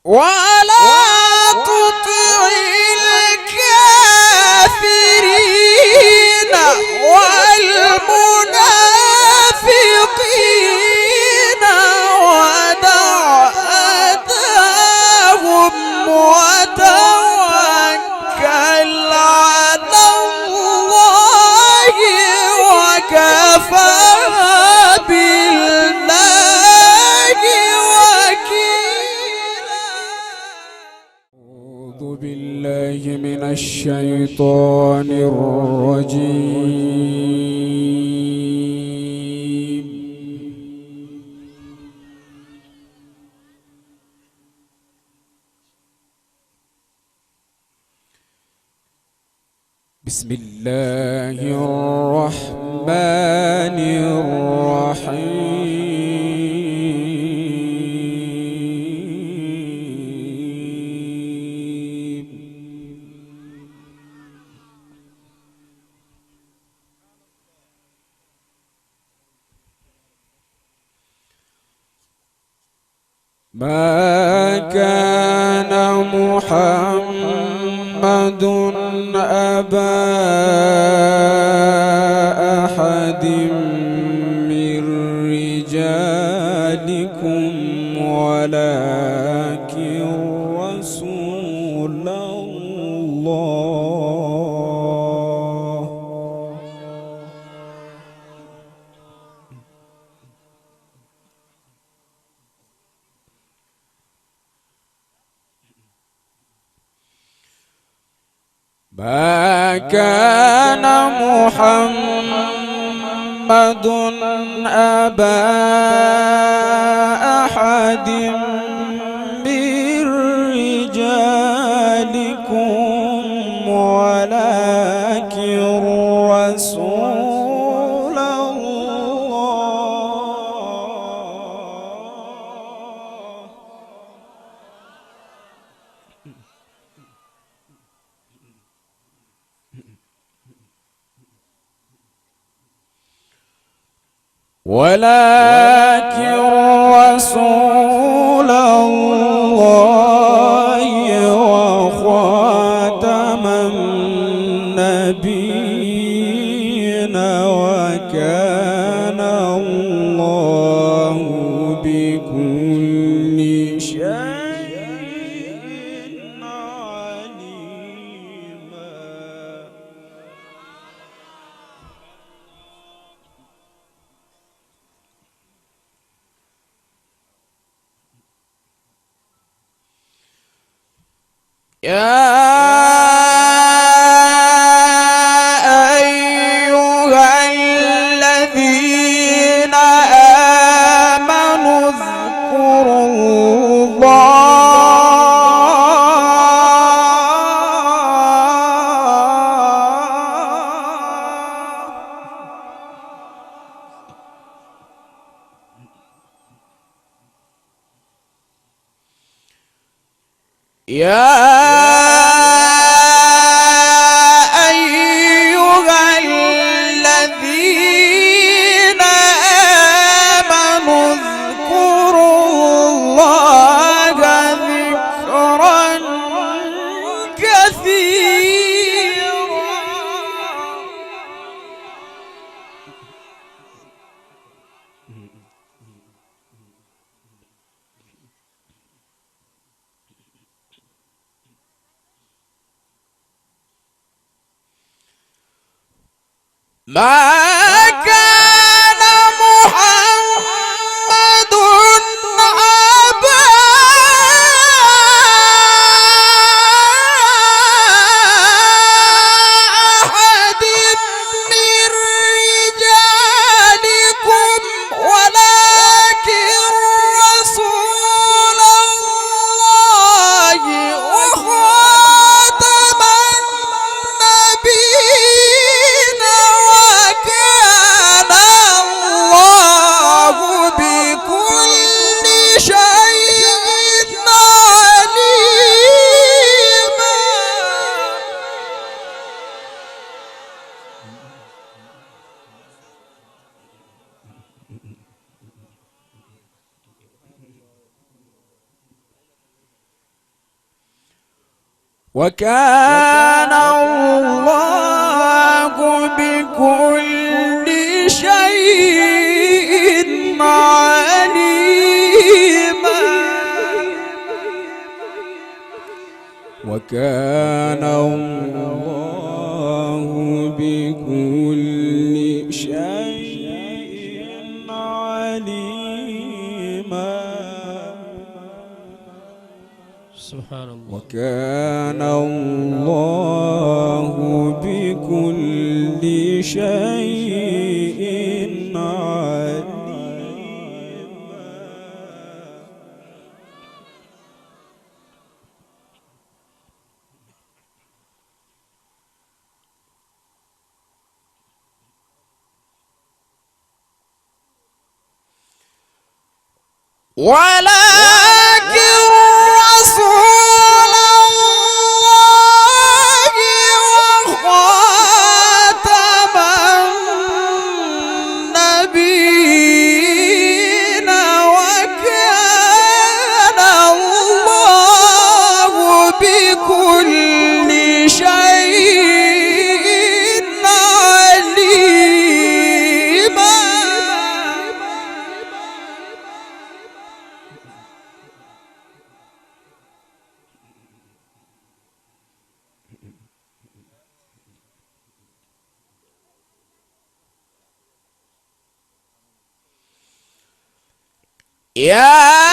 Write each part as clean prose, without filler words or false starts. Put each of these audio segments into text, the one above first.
ولا تطع الكافرين والمنافقين ودع أذاهم وتوكل على الله وكفى بالله وكيلا. أعوذ بالله من الشيطان الرجيم. بسم الله الرحمن الرحيم. ما كان محمد أبا أحد من رجالكم ولكن رسول الله. ما كان محمد أبا أحد من رجالكم ولكن رسول الله. ولكن رسول الله وخاتم النبيين وكان الله بكل شيء عليما. يا أيها الذين آمنوا اذكروا الله ذكرا كثيرا. ما كان محمد أبا أحد من رجالكم ولكن رسول الله وخاتم النبيين وكان وكان الله بكل شيء عليما. وكان الله بكل شيء عليما. سبحان الله. وكان الله بكل شيء عليما. ولكن رسول الله وخاتم النبيين وكان الله بكل شيء عليما. يا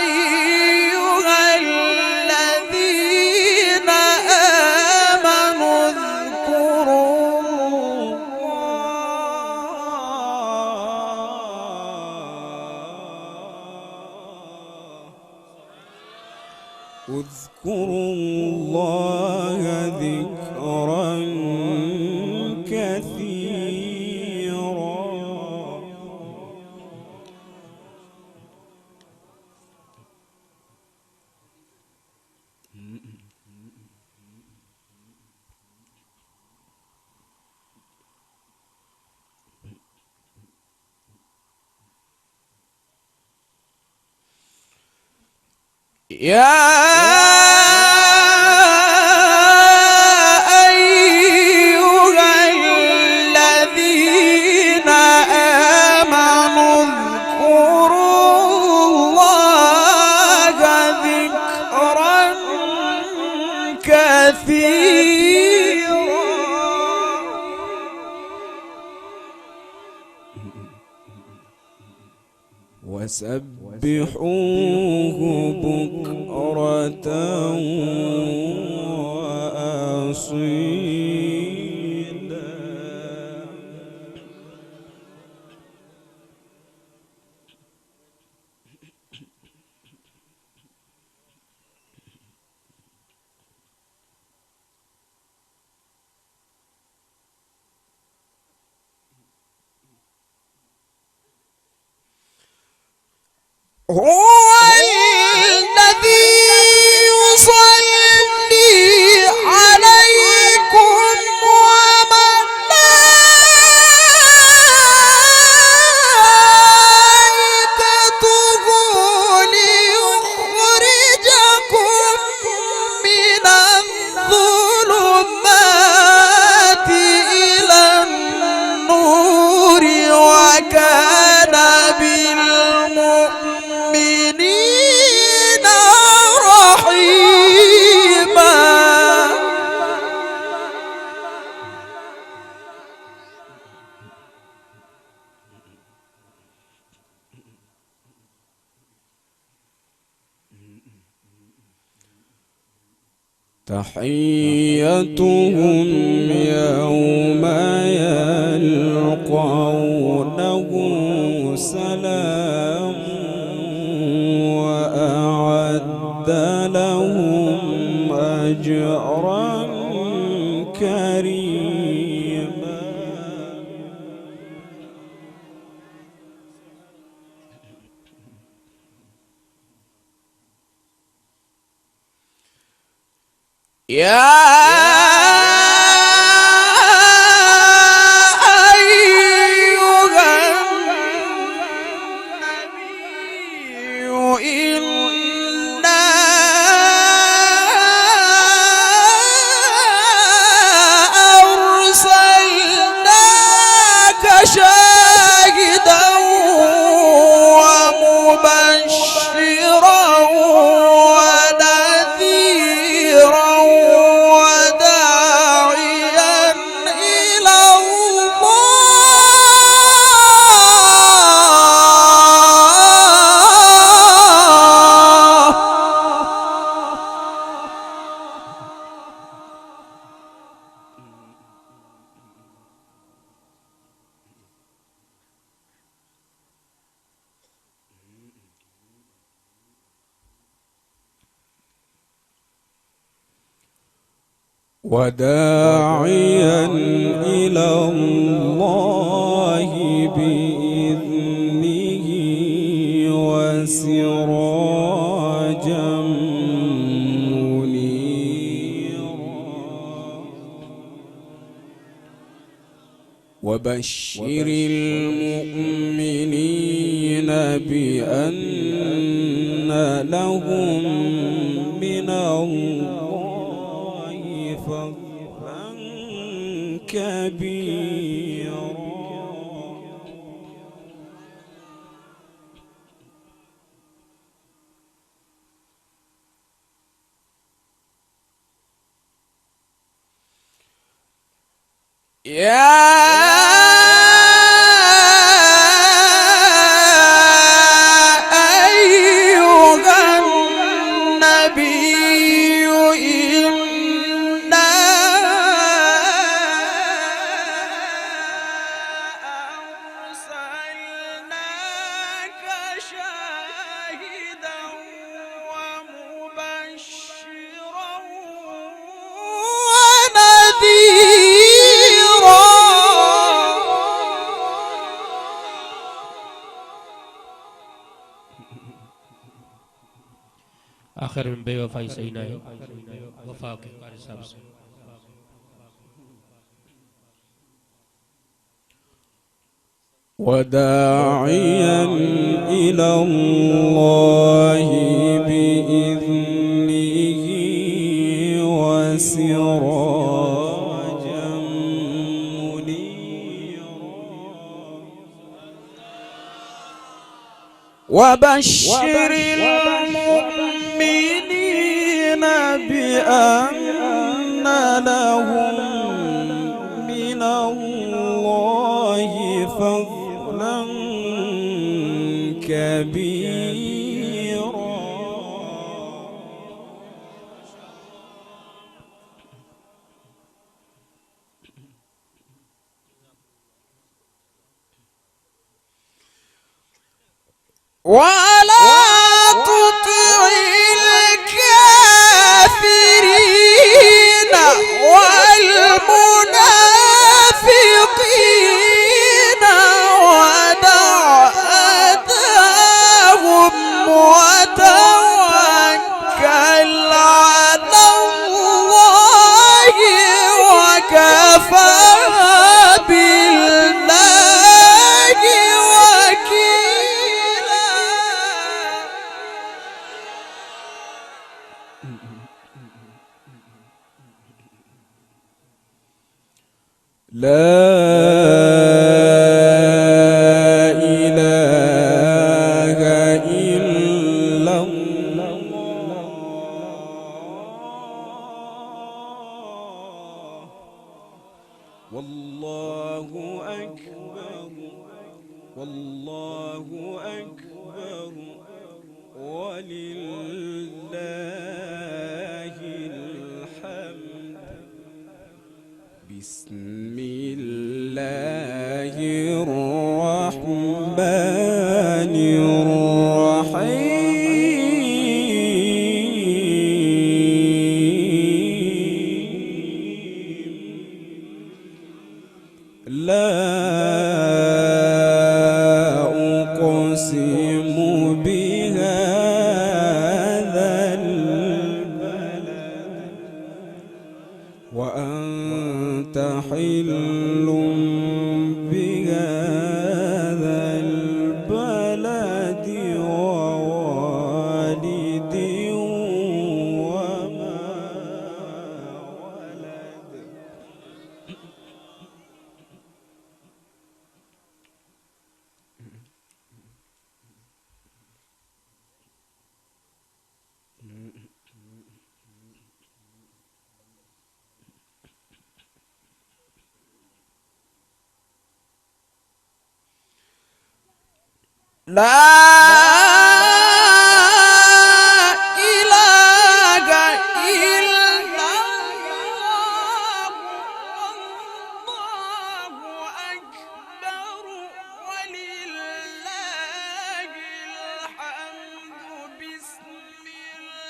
أيها الذين آمنوا اذكروا اذكروا الله ذكرا كثيرا. يا أيها الذين آمنوا اذكروا الله ذكرا كثيرا. وسبحوه بكرة وأصيلا. هو الذي يصلي عليكم وملائكته ليخرجكم من الظلمات إلى النور وكان بالمؤمنين رحيما. تحيتهم يوم يلقونه سلام وأعد لهم أجرا كريما. يا شاهدا ومبشرا ونذيرا وداعيا إلى وداعيا إلى الله بإذنه وسراجا منيرا. وبشر المؤمنين بأن لهم من الله فضلا كبيرا. يا आखिर में बेवफाई सही ना है, वफा के हिसाब से। وداعيا إلى الله بإذنه وسراجا منيرا. وبشر المؤمنين بأن لهم من الله فضلا كبيرا. ولا تطع الكافرين والمنافقين ودع أذاهم وتوكل على الله وكفى بالله وكيلا. لا إله إلا الله والله أكبر والله أكبر ولله الحمد. بسم الله الرحمن الرحيم. وأنت حل بهذا البلد ووالد وما ولد. لا إله إلا الله والله أكبر ولله الحمد. بسم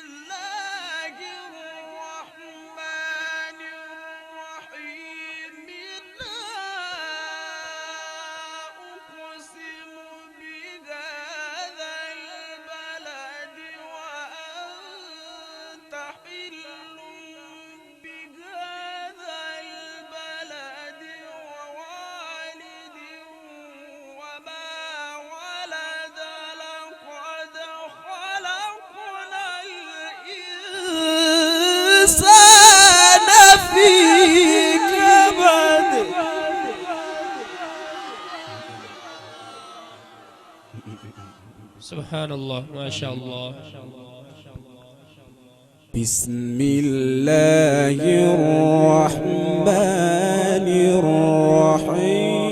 الله الرحمن الرحيم. لا أقسم بهذا البلد وأنت حل بهذا البلد ووالد وما ولد. لقد خلقنا الإنسان في كبد. سبحان الله ما شاء الله. بسم الله الرحمن الرحيم.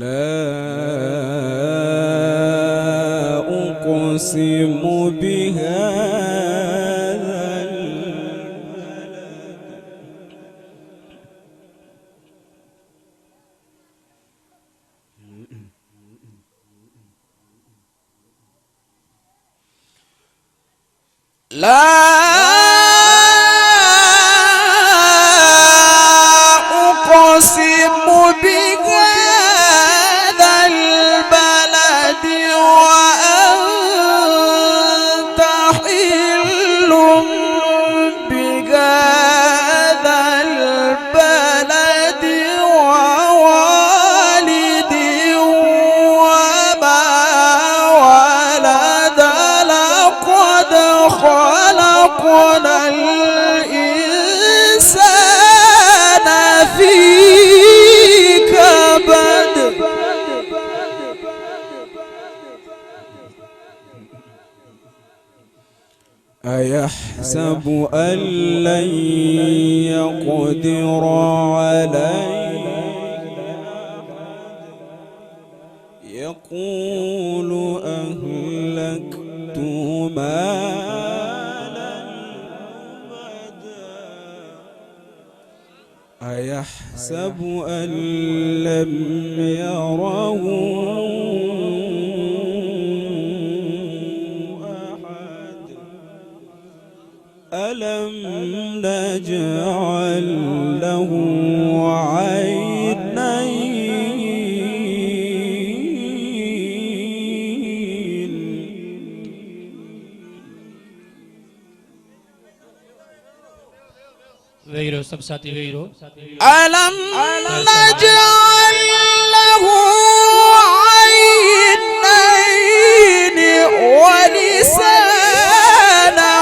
لا أقسم بهذا البلد. لا أقسم بهذا البلد وأنت حل بهذا البلد ووالد وما ولد. لقد خلقنا الإنسان في كبد. أيحسب أن لن يقدر عليه. يقول أهلكت مالا لبدا. أيحسب أن لم يره أحد. ألم نجعل له عينين. غيره सब साथी غيره. ألم نجعل له عينين ولسانا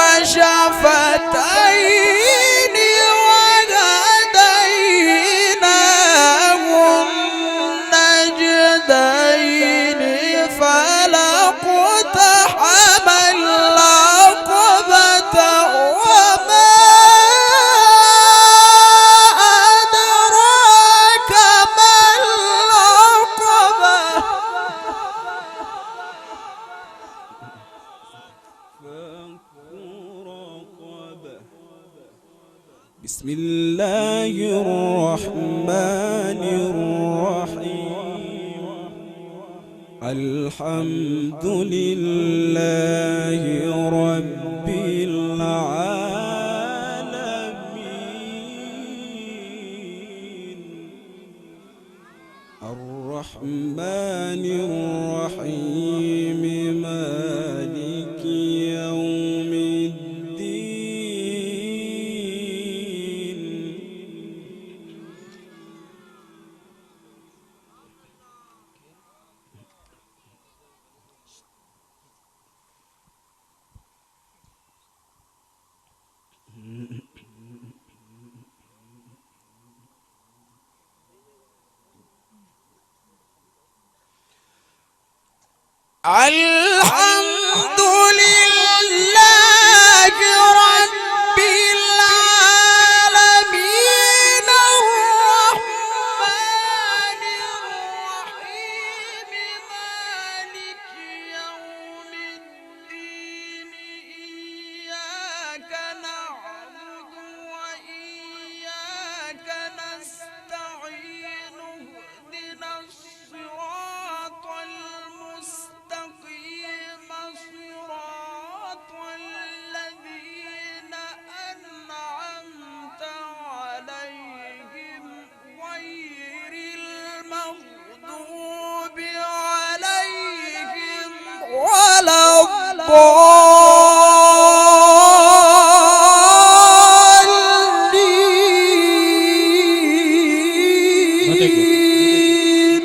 وشفتين وهديناه النجدين. فلا اقتحم العقبة وما أدراك ما العقبة. فك رقبة. بسم الله الرحمن الرحيم. الحمد لله رب العالمين. الرحمن الرحيم مالك يوم الدين الحمد لله رب العالمين الرحمن الرحيم مالك يوم الدين إياك نعبد وإياك نستعين اهدنا الصراط المستقيم صراط الذين أنعمت عليهم غير المغضوب عليهم ولا الضالين.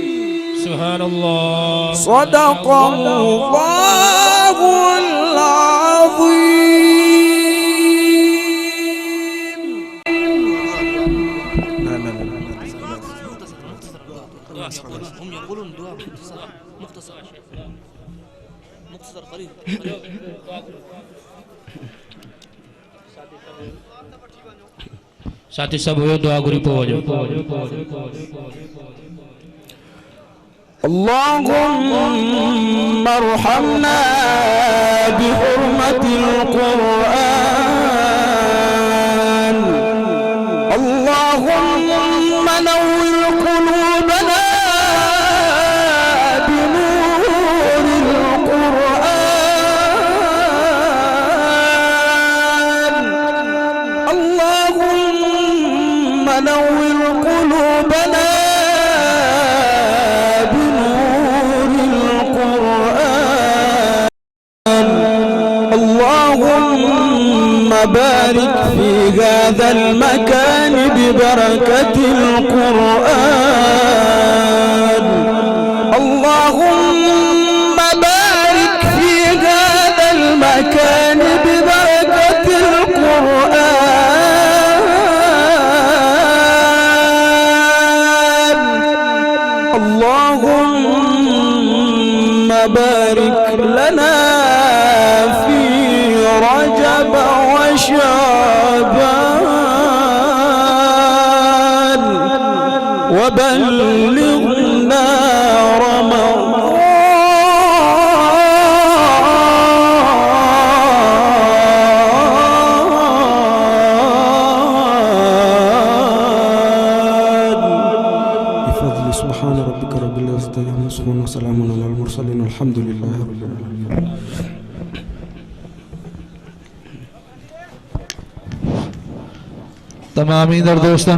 سبحان الله. صدق الله العظيم. هم يقولون دعاء مختصر مختصر قليل. साथी सब हुए दुआ गुरी पहुंचो. اللهم ارحمنا بحرمة القرآن. اللهم نور قلوبنا بنور القرآن. اللهم نور قلوبنا بارك في هذا المكان ببركة القرآن. اللهم بارك في هذا المكان ببركة القرآن. اللهم بارك لنا في رجب وشعبان وبلغنا رمضان. بفضل سبحان ربك رب العزة عما يصفون وسلام على المرسلين والحمد لله رب العالمين. तमामी दर दोस्तों